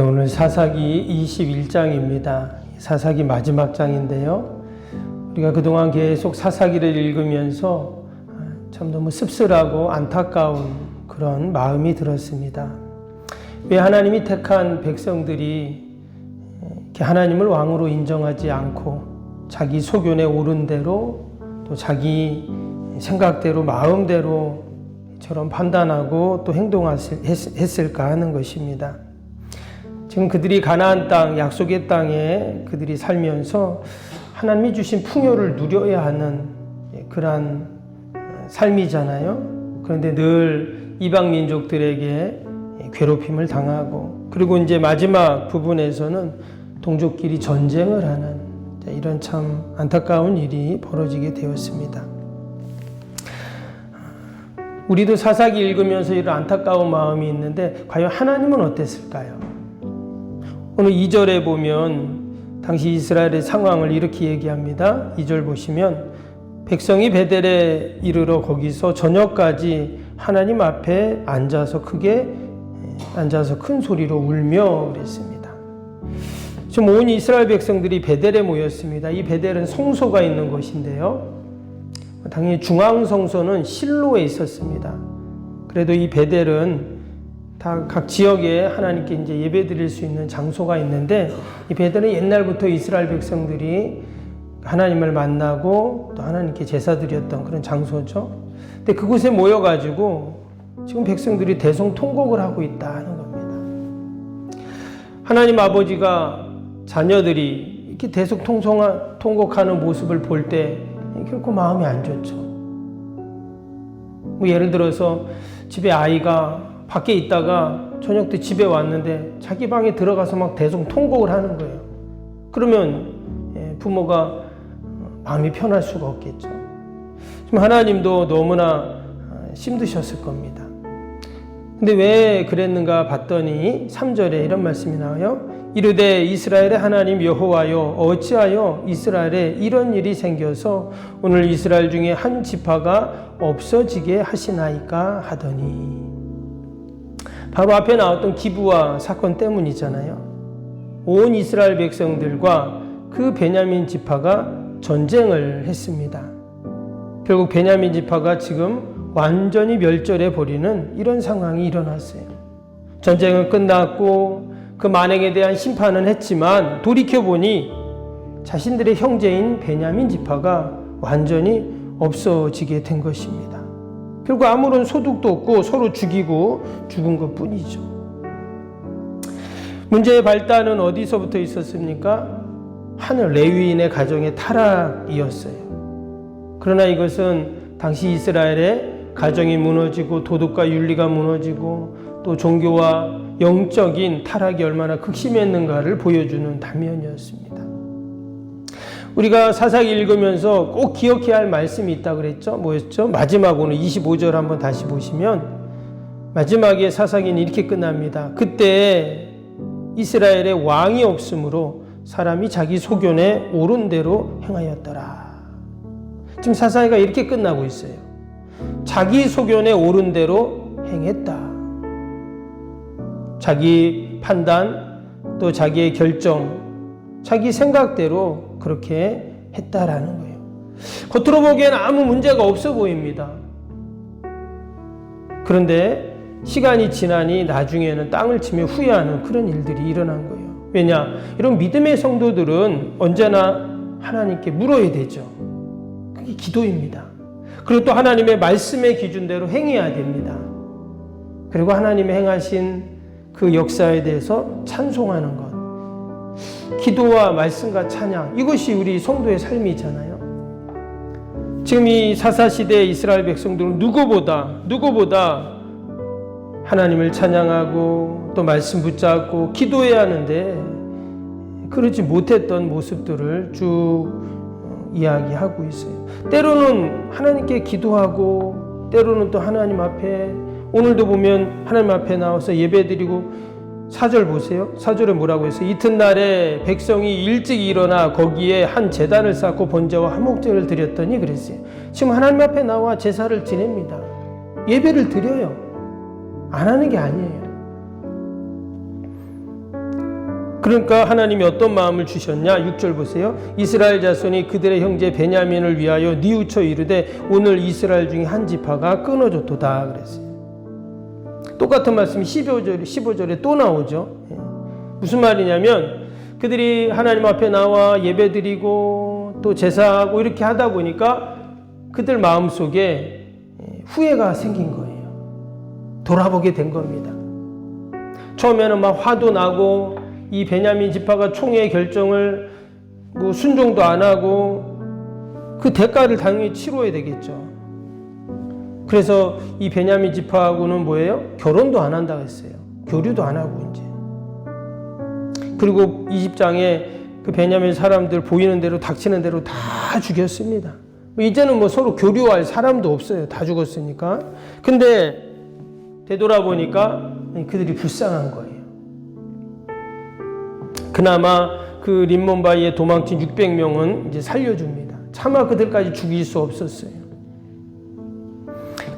오늘 사사기 21장입니다. 사사기 마지막 장인데요. 우리가 그동안 계속 사사기를 읽으면서 참 너무 씁쓸하고 안타까운 그런 마음이 들었습니다. 왜 하나님이 택한 백성들이 이렇게 하나님을 왕으로 인정하지 않고 자기 소견에 옳은 대로 또 자기 생각대로 마음대로 처럼 판단하고 또 행동했을까 하는 것입니다. 지금 그들이 가나안 땅, 약속의 땅에 그들이 살면서 하나님이 주신 풍요를 누려야 하는 그러한 삶이잖아요. 그런데 늘 이방 민족들에게 괴롭힘을 당하고, 그리고 이제 마지막 부분에서는 동족끼리 전쟁을 하는 이런 참 안타까운 일이 벌어지게 되었습니다. 우리도 사사기 읽으면서 이런 안타까운 마음이 있는데 과연 하나님은 어땠을까요? 오늘 2절에 보면 당시 이스라엘의 상황을 이렇게 얘기합니다. 2절 보시면 백성이 베델에 이르러 거기서 저녁까지 하나님 앞에 앉아서 큰 소리로 울며 그랬습니다. 지금 온 이스라엘 백성들이 베델에 모였습니다. 이 베델은 성소가 있는 곳인데요. 당연히 중앙 성소는 실로에 있었습니다. 그래도 이 베델은 다 각 지역에 하나님께 이제 예배 드릴 수 있는 장소가 있는데, 이 베델은 옛날부터 이스라엘 백성들이 하나님을 만나고 또 하나님께 제사 드렸던 그런 장소죠. 근데 그곳에 모여가지고 지금 백성들이 대성통곡을 하고 있다는 겁니다. 하나님 아버지가 자녀들이 이렇게 대성통곡하는 모습을 볼 때 결코 마음이 안 좋죠. 뭐 예를 들어서 집에 아이가 밖에 있다가 저녁 때 집에 왔는데 자기 방에 들어가서 막 대성통곡을 하는 거예요. 그러면 부모가 마음이 편할 수가 없겠죠. 지금 하나님도 너무나 힘드셨을 겁니다. 근데 왜 그랬는가 봤더니 3절에 이런 말씀이 나와요. 이르되 이스라엘의 하나님 여호와여, 어찌하여 이스라엘에 이런 일이 생겨서 오늘 이스라엘 중에 한 지파가 없어지게 하시나이까 하더니, 바로 앞에 나왔던 기브아 사건 때문이잖아요. 온 이스라엘 백성들과 그 베냐민 지파가 전쟁을 했습니다. 결국 베냐민 지파가 지금 완전히 멸절해 버리는 이런 상황이 일어났어요. 전쟁은 끝났고 그 만행에 대한 심판은 했지만 돌이켜보니 자신들의 형제인 베냐민 지파가 완전히 없어지게 된 것입니다. 결국 아무런 소득도 없고 서로 죽이고 죽은 것뿐이죠. 문제의 발단은 어디서부터 있었습니까? 하늘 레위인의 가정의 타락이었어요. 그러나 이것은 당시 이스라엘의 가정이 무너지고 도덕과 윤리가 무너지고 또 종교와 영적인 타락이 얼마나 극심했는가를 보여주는 단면이었습니다. 우리가 사사기 읽으면서 꼭 기억해야 할 말씀이 있다고 그랬죠. 뭐였죠? 마지막 오늘 25절 한번 다시 보시면 마지막에 사사기는 이렇게 끝납니다. 그때 이스라엘의 왕이 없으므로 사람이 자기 소견에 옳은 대로 행하였더라. 지금 사사기가 이렇게 끝나고 있어요. 자기 소견에 옳은 대로 행했다. 자기 판단, 또 자기의 결정, 자기 생각대로 그렇게 했다라는 거예요. 겉으로 보기에는 아무 문제가 없어 보입니다. 그런데 시간이 지나니 나중에는 땅을 치며 후회하는 그런 일들이 일어난 거예요. 왜냐? 이런 믿음의 성도들은 언제나 하나님께 물어야 되죠. 그게 기도입니다. 그리고 또 하나님의 말씀의 기준대로 행해야 됩니다. 그리고 하나님의 행하신 그 역사에 대해서 찬송하는 것, 기도와 말씀과 찬양, 이것이 우리 성도의 삶이잖아요. 지금 이 사사시대의 이스라엘 백성들은 누구보다 하나님을 찬양하고 또 말씀 붙잡고 기도해야 하는데 그러지 못했던 모습들을 쭉 이야기하고 있어요. 때로는 하나님께 기도하고 때로는 또 하나님 앞에, 오늘도 보면 하나님 앞에 나와서 예배드리고, 4절 보세요. 4절에 뭐라고 했어요? 이튿날에 백성이 일찍 일어나 거기에 한 제단을 쌓고 번제와 화목제를 드렸더니 그랬어요. 지금 하나님 앞에 나와 제사를 지냅니다. 예배를 드려요. 안 하는 게 아니에요. 그러니까 하나님이 어떤 마음을 주셨냐? 6절 보세요. 이스라엘 자손이 그들의 형제 베냐민을 위하여 뉘우쳐 이르되 오늘 이스라엘 중에 한 지파가 끊어졌도다 그랬어요. 똑같은 말씀이 15절에 또 나오죠. 무슨 말이냐면 그들이 하나님 앞에 나와 예배드리고 또 제사하고 이렇게 하다 보니까 그들 마음속에 후회가 생긴 거예요. 돌아보게 된 겁니다. 처음에는 막 화도 나고 이 베냐민 지파가 총회의 결정을 순종도 안 하고 그 대가를 당연히 치러야 되겠죠. 그래서 이 베냐민 지파하고는 뭐예요? 결혼도 안 한다고 했어요. 교류도 안 하고 이제. 그리고 20장에 그 베냐민 사람들 보이는 대로 닥치는 대로 다 죽였습니다. 이제는 서로 교류할 사람도 없어요. 다 죽었으니까. 근데 되돌아보니까 그들이 불쌍한 거예요. 그나마 그 림몬바위에 도망친 600명은 이제 살려줍니다. 차마 그들까지 죽일 수 없었어요.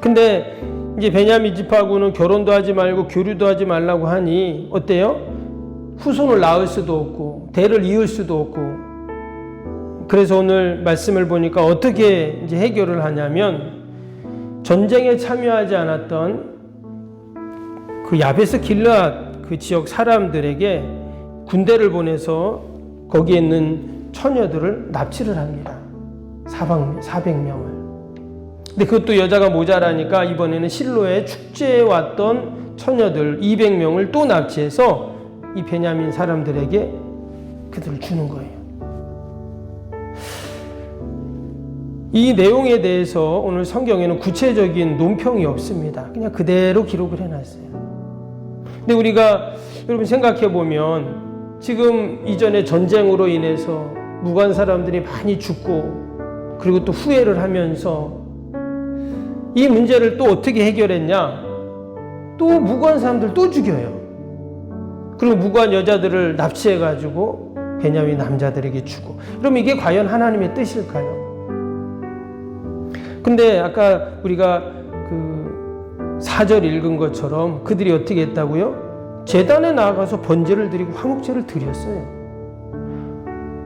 근데 이제 베냐민 지파하고는 결혼도 하지 말고 교류도 하지 말라고 하니 어때요? 후손을 낳을 수도 없고 대를 이을 수도 없고. 그래서 오늘 말씀을 보니까 어떻게 이제 해결을 하냐면 전쟁에 참여하지 않았던 그 야베스 길르앗 그 지역 사람들에게 군대를 보내서 거기에 있는 처녀들을 납치를 합니다. 400명을. 근데 그것도 여자가 모자라니까 이번에는 실로에 축제에 왔던 처녀들 200명을 또 납치해서 이 베냐민 사람들에게 그들을 주는 거예요. 이 내용에 대해서 오늘 성경에는 구체적인 논평이 없습니다. 그냥 그대로 기록을 해놨어요. 근데 우리가 여러분 생각해 보면 지금 이전에 전쟁으로 인해서 무관 사람들이 많이 죽고 그리고 또 후회를 하면서 이 문제를 또 어떻게 해결했냐? 또 무관 사람들 또 죽여요. 그리고 무관 여자들을 납치해가지고 베냐민 남자들에게 주고. 그럼 이게 과연 하나님의 뜻일까요? 근데 아까 우리가 그 4절 읽은 것처럼 그들이 어떻게 했다고요? 제단에 나가서 번제를 드리고 화목제를 드렸어요.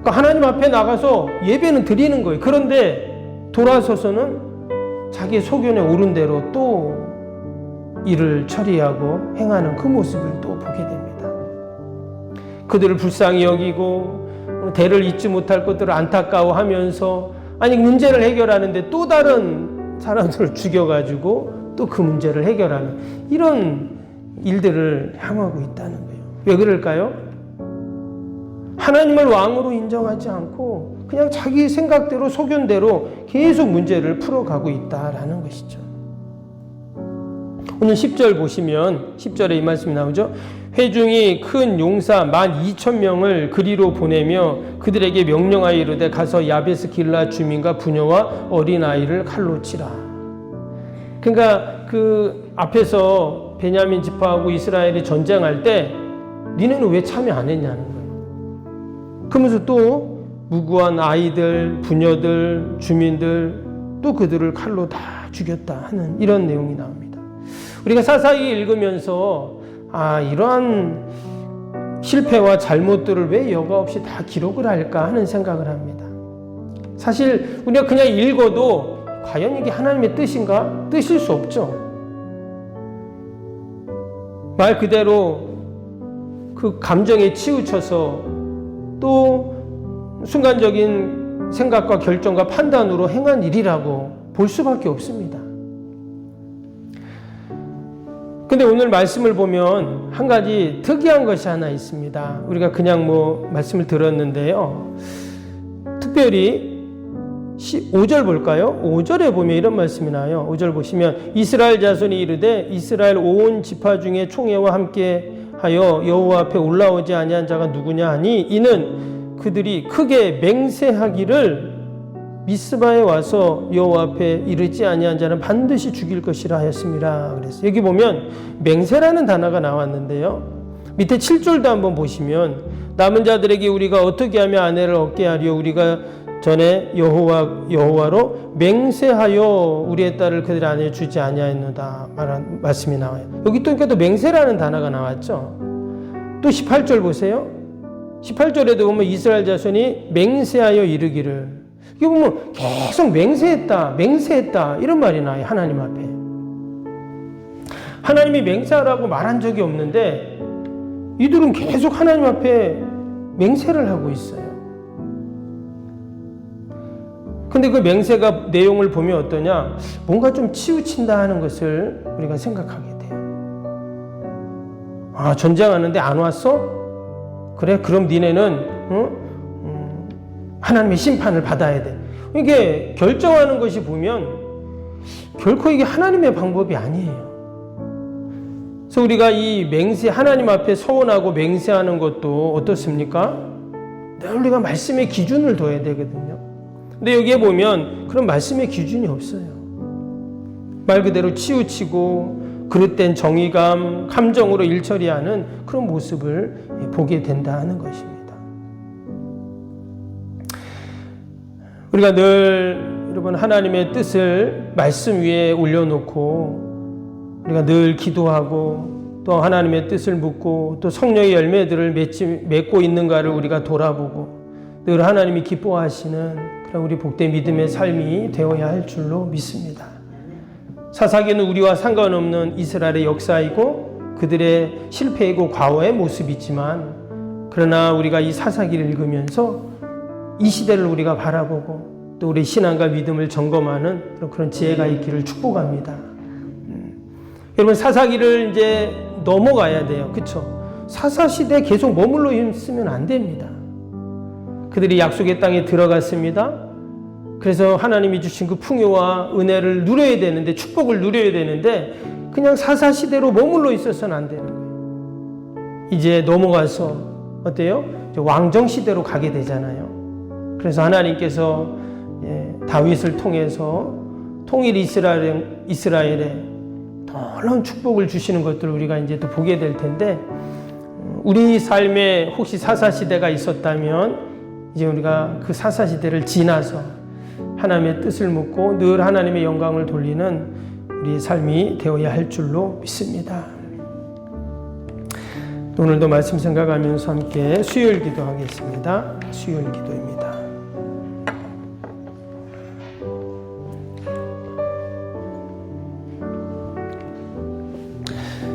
그러니까 하나님 앞에 나가서 예배는 드리는 거예요. 그런데 돌아서서는 자기 소견에 오른 대로 또 일을 처리하고 행하는 그 모습을 또 보게 됩니다. 그들을 불쌍히 여기고 대를 잊지 못할 것들을 안타까워하면서 아니 문제를 해결하는데 또 다른 사람들을 죽여가지고 또 그 문제를 해결하는 이런 일들을 향하고 있다는 거예요. 왜 그럴까요? 하나님을 왕으로 인정하지 않고 그냥 자기 생각대로 소견대로 계속 문제를 풀어가고 있다라는 것이죠. 오늘 10절 보시면 10절에 이 말씀이 나오죠. 회중이 큰 용사 12,000명을 그리로 보내며 그들에게 명령하여 이르되 가서 야베스 길라 주민과 부녀와 어린아이를 칼로 치라. 그러니까 그 앞에서 베냐민 지파하고 이스라엘이 전쟁할 때 니네는 왜 참여 안 했냐는 거예요. 그러면서 또 무고한 아이들, 부녀들, 주민들 또 그들을 칼로 다 죽였다 하는 이런 내용이 나옵니다. 우리가 사사기 읽으면서 이러한 실패와 잘못들을 왜 여과 없이 다 기록을 할까 하는 생각을 합니다. 사실 우리가 그냥 읽어도 과연 이게 하나님의 뜻인가? 뜻일 수 없죠. 말 그대로 그 감정에 치우쳐서 또 순간적인 생각과 결정과 판단으로 행한 일이라고 볼 수밖에 없습니다. 근데 오늘 말씀을 보면 한 가지 특이한 것이 하나 있습니다. 우리가 그냥 말씀을 들었는데요. 특별히 5절 볼까요? 5절에 보면 이런 말씀이 나와요. 5절 보시면 이스라엘 자손이 이르되 이스라엘 온 지파 중에 총회와 함께 하여 여호와 앞에 올라오지 아니한 자가 누구냐 하니 이는 그들이 크게 맹세하기를 미스바에 와서 여호와 앞에 이르지 아니한 자는 반드시 죽일 것이라 하였습니다. 그래서 여기 보면 맹세라는 단어가 나왔는데요. 밑에 7절도 한번 보시면 남은 자들에게 우리가 어떻게 하면 아내를 얻게 하려 우리가 전에 여호와로 맹세하여 우리의 딸을 그들 아내에 주지 아니하였노다 말한 말씀이 나와요. 여기 또 맹세라는 단어가 나왔죠. 또 18절 보세요. 18절에도 보면 이스라엘 자손이 맹세하여 이르기를, 이게 보면 계속 맹세했다 이런 말이 나요. 하나님 앞에 하나님이 맹세하라고 말한 적이 없는데 이들은 계속 하나님 앞에 맹세를 하고 있어요. 근데 그 맹세가 내용을 보면 어떠냐, 뭔가 좀 치우친다 하는 것을 우리가 생각하게 돼요. 아, 전쟁하는데 안 왔어? 그래, 그럼 니네는 하나님의 심판을 받아야 돼. 이게 결정하는 것이 보면 결코 이게 하나님의 방법이 아니에요. 그래서 우리가 이 맹세, 하나님 앞에 서원하고 맹세하는 것도 어떻습니까? 늘 우리가 말씀의 기준을 둬야 되거든요. 근데 여기에 보면 그런 말씀의 기준이 없어요. 말 그대로 치우치고 그릇된 정의감, 감정으로 일처리하는 그런 모습을 보게 된다는 것입니다. 우리가 늘 여러분 하나님의 뜻을 말씀 위에 올려놓고 우리가 늘 기도하고 또 하나님의 뜻을 묻고 또 성령의 열매들을 맺고 있는가를 우리가 돌아보고 늘 하나님이 기뻐하시는 그런 우리 복된 믿음의 삶이 되어야 할 줄로 믿습니다. 사사기는 우리와 상관없는 이스라엘의 역사이고 그들의 실패이고 과거의 모습이지만, 그러나 우리가 이 사사기를 읽으면서 이 시대를 우리가 바라보고 또 우리 신앙과 믿음을 점검하는 그런 지혜가 있기를 축복합니다. 여러분, 사사기를 이제 넘어가야 돼요. 그렇죠? 사사시대에 계속 머물러 있으면 안 됩니다. 그들이 약속의 땅에 들어갔습니다. 그래서 하나님이 주신 그 풍요와 은혜를 누려야 되는데, 축복을 누려야 되는데 그냥 사사시대로 머물러 있어서는 안 되는 거예요. 이제 넘어가서 어때요? 이제 왕정시대로 가게 되잖아요. 그래서 하나님께서 다윗을 통해서 통일 이스라엘에 놀라운 축복을 주시는 것들을 우리가 이제 또 보게 될 텐데, 우리 삶에 혹시 사사시대가 있었다면 이제 우리가 그 사사시대를 지나서 하나님의 뜻을 묻고 늘 하나님의 영광을 돌리는 우리의 삶이 되어야 할 줄로 믿습니다. 오늘도 말씀 생각하면서 함께 수요일 기도하겠습니다. 수요일 기도입니다.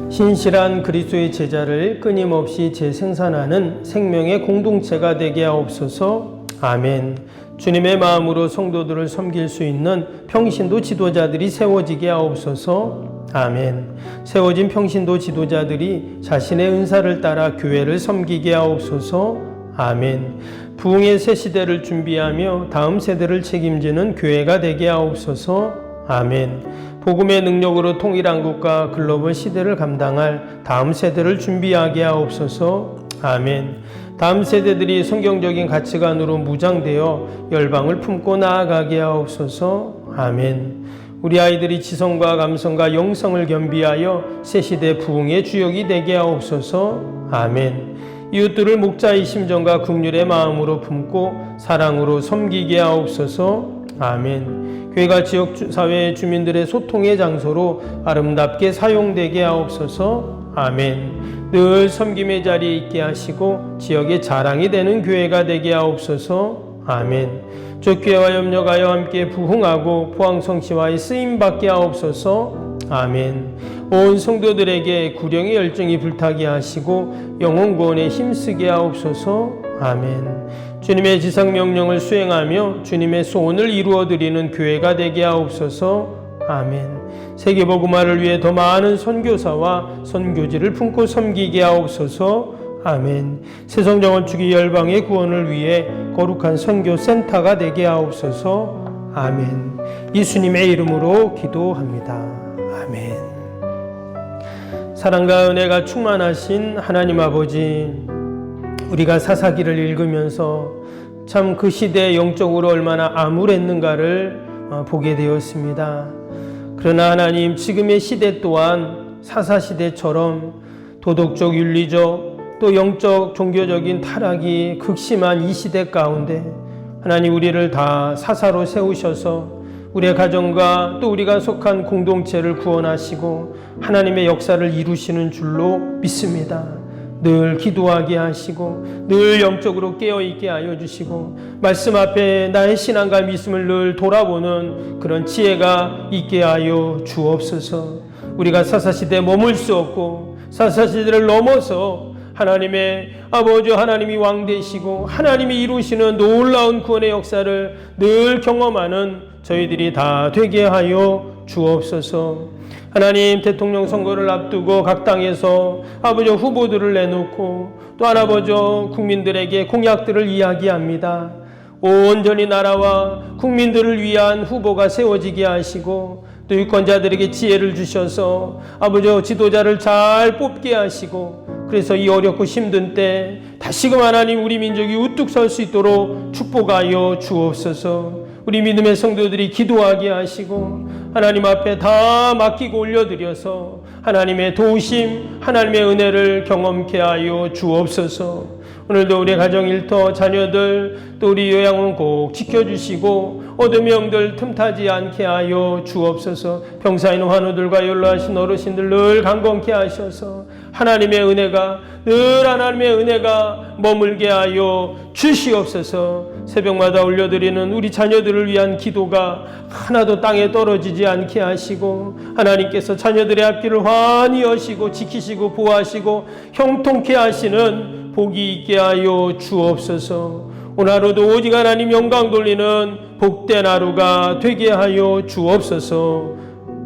신실한 그리스도의 제자를 끊임없이 재생산하는 생명의 공동체가 되게 하옵소서. 아멘. 주님의 마음으로 성도들을 섬길 수 있는 평신도 지도자들이 세워지게 하옵소서. 아멘. 세워진 평신도 지도자들이 자신의 은사를 따라 교회를 섬기게 하옵소서. 아멘. 부흥의 새 시대를 준비하며 다음 세대를 책임지는 교회가 되게 하옵소서. 아멘. 복음의 능력으로 통일한국과 글로벌 시대를 감당할 다음 세대를 준비하게 하옵소서. 아멘. 다음 세대들이 성경적인 가치관으로 무장되어 열방을 품고 나아가게 하옵소서. 아멘. 우리 아이들이 지성과 감성과 영성을 겸비하여 새 시대 부흥의 주역이 되게 하옵소서. 아멘. 이웃들을 목자의 심정과 긍휼의 마음으로 품고 사랑으로 섬기게 하옵소서. 아멘. 교회가 지역사회 주민들의 소통의 장소로 아름답게 사용되게 하옵소서. 아멘. 늘 섬김의 자리에 있게 하시고 지역의 자랑이 되는 교회가 되게 하옵소서. 아멘. 족교회와 협력하여 함께 부흥하고 포항성시와의 쓰임받게 하옵소서. 아멘. 온 성도들에게 구령의 열정이 불타게 하시고 영혼 구원에 힘쓰게 하옵소서. 아멘. 주님의 지상명령을 수행하며 주님의 소원을 이루어드리는 교회가 되게 하옵소서. 아멘. 세계복음화를 위해 더 많은 선교사와 선교지를 품고 섬기게 하옵소서. 아멘. 새성정원축이 열방의 구원을 위해 거룩한 선교센터가 되게 하옵소서. 아멘. 예수님의 이름으로 기도합니다. 아멘. 사랑과 은혜가 충만하신 하나님 아버지, 우리가 사사기를 읽으면서 참 그 시대에 영적으로 얼마나 암울했는가를 보게 되었습니다. 그러나 하나님, 지금의 시대 또한 사사시대처럼 도덕적, 윤리적, 또 영적, 종교적인 타락이 극심한 이 시대 가운데 하나님, 우리를 다 사사로 세우셔서 우리의 가정과 또 우리가 속한 공동체를 구원하시고 하나님의 역사를 이루시는 줄로 믿습니다. 늘 기도하게 하시고 늘 영적으로 깨어있게 하여 주시고 말씀 앞에 나의 신앙과 믿음을 늘 돌아보는 그런 지혜가 있게 하여 주옵소서. 우리가 사사시대에 머물 수 없고 사사시대를 넘어서 하나님의 아버지 하나님이 왕 되시고 하나님이 이루시는 놀라운 구원의 역사를 늘 경험하는 저희들이 다 되게 하여 주옵소서. 하나님, 대통령 선거를 앞두고 각 당에서 아버지 후보들을 내놓고 또한 아버지 국민들에게 공약들을 이야기합니다. 온전히 나라와 국민들을 위한 후보가 세워지게 하시고 또 유권자들에게 지혜를 주셔서 아버지 지도자를 잘 뽑게 하시고 그래서 이 어렵고 힘든 때 다시금 하나님 우리 민족이 우뚝 설 수 있도록 축복하여 주옵소서. 우리 믿음의 성도들이 기도하게 하시고 하나님 앞에 다 맡기고 올려드려서 하나님의 도우심, 하나님의 은혜를 경험케 하여 주옵소서. 오늘도 우리 가정 일터 자녀들 또 우리 요양원 꼭 지켜주시고 어둠의 영들 틈타지 않게 하여 주옵소서. 병사인 환우들과 연로하신 어르신들 늘 강건케 하셔서 하나님의 은혜가 머물게 하여 주시옵소서. 새벽마다 올려드리는 우리 자녀들을 위한 기도가 하나도 땅에 떨어지지 않게 하시고 하나님께서 자녀들의 앞길을 환히 여시고 지키시고 보호하시고 형통케 하시는 복이 있게 하여 주옵소서. 오늘 하루도 오직 하나님 영광 돌리는 복된 하루가 되게 하여 주옵소서.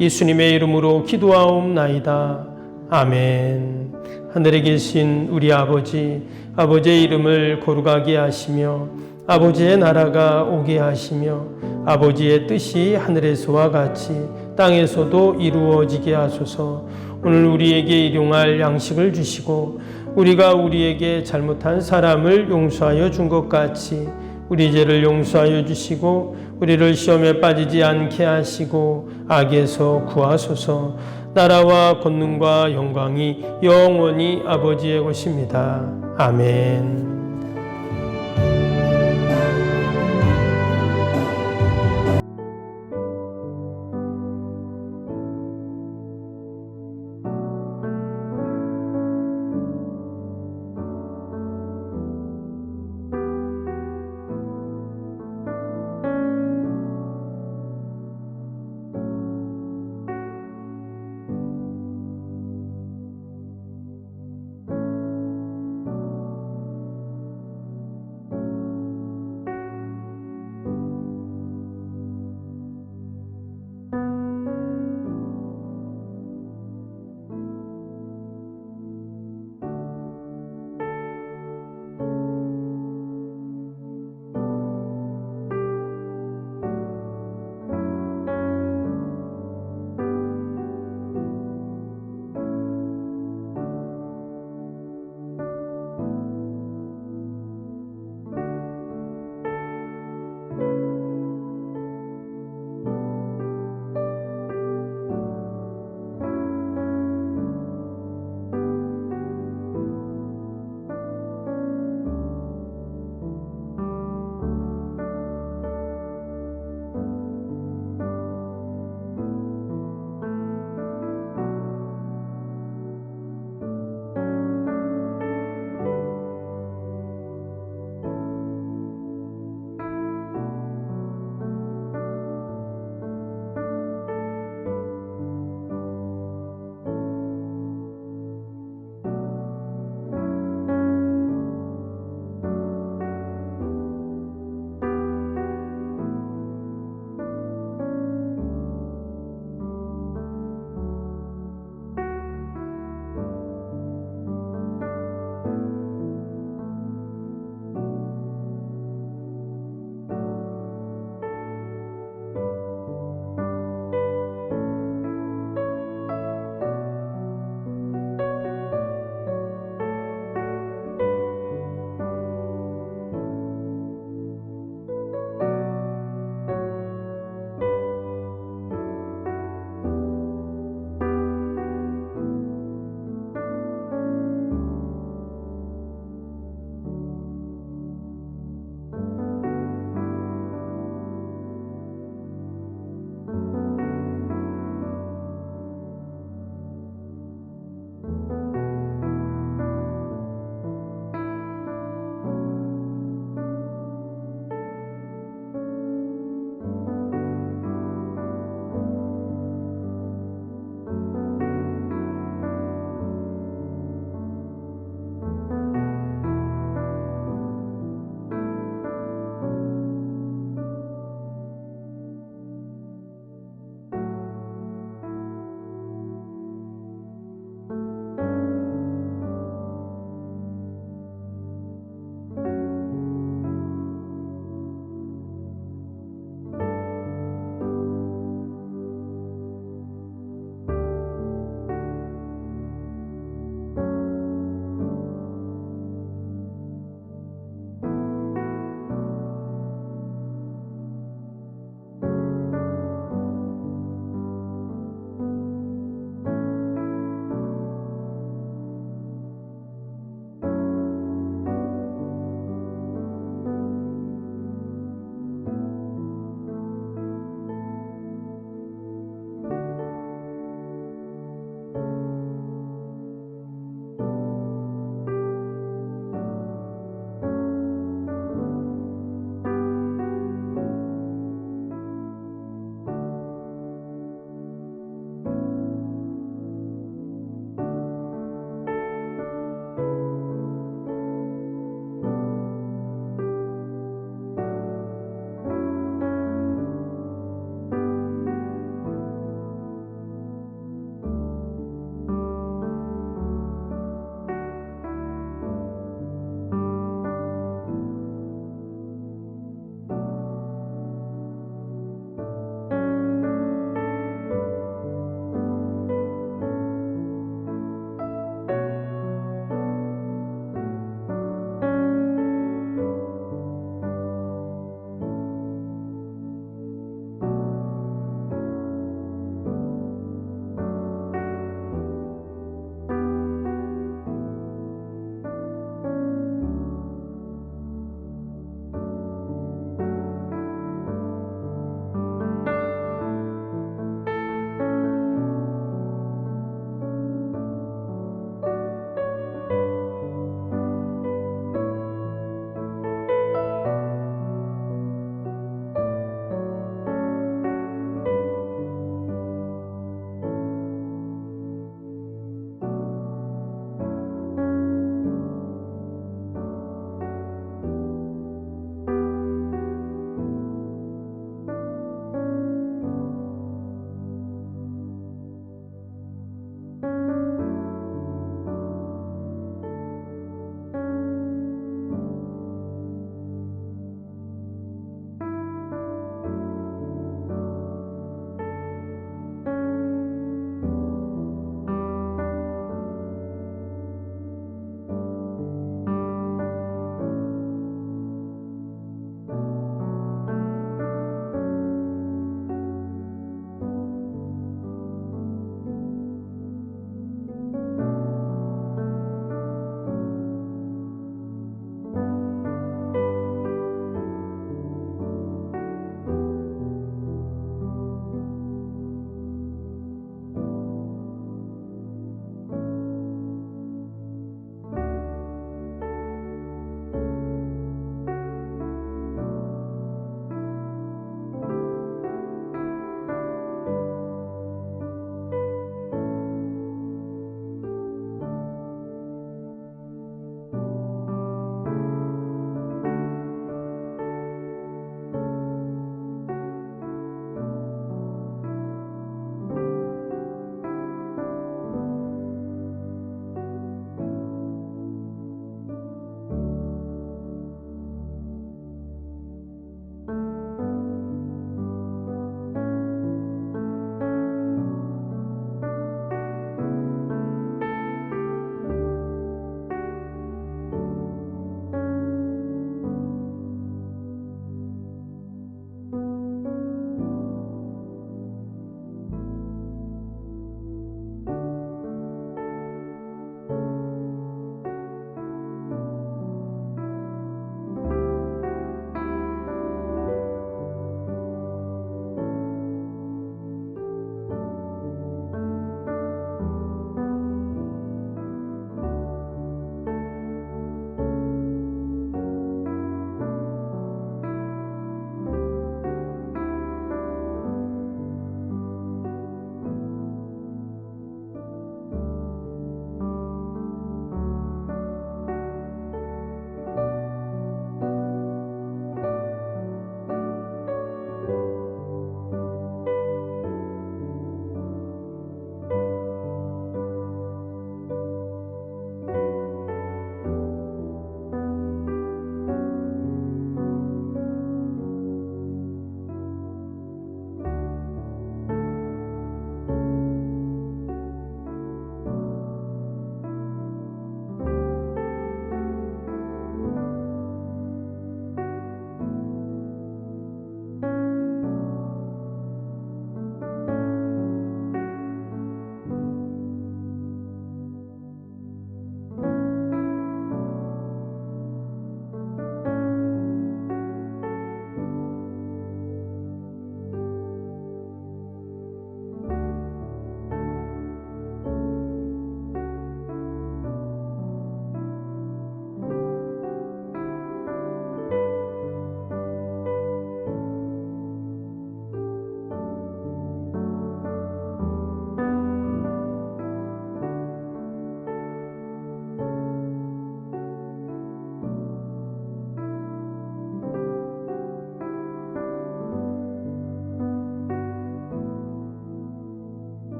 예수님의 이름으로 기도하옵나이다. 아멘. 하늘에 계신 우리 아버지, 아버지의 이름을 거룩하게 하시며 아버지의 나라가 오게 하시며 아버지의 뜻이 하늘에서와 같이 땅에서도 이루어지게 하소서. 오늘 우리에게 일용할 양식을 주시고 우리가 우리에게 잘못한 사람을 용서하여 준 것 같이 우리 죄를 용서하여 주시고 우리를 시험에 빠지지 않게 하시고 악에서 구하소서. 나라와 권능과 영광이 영원히 아버지의 것입니다. 아멘.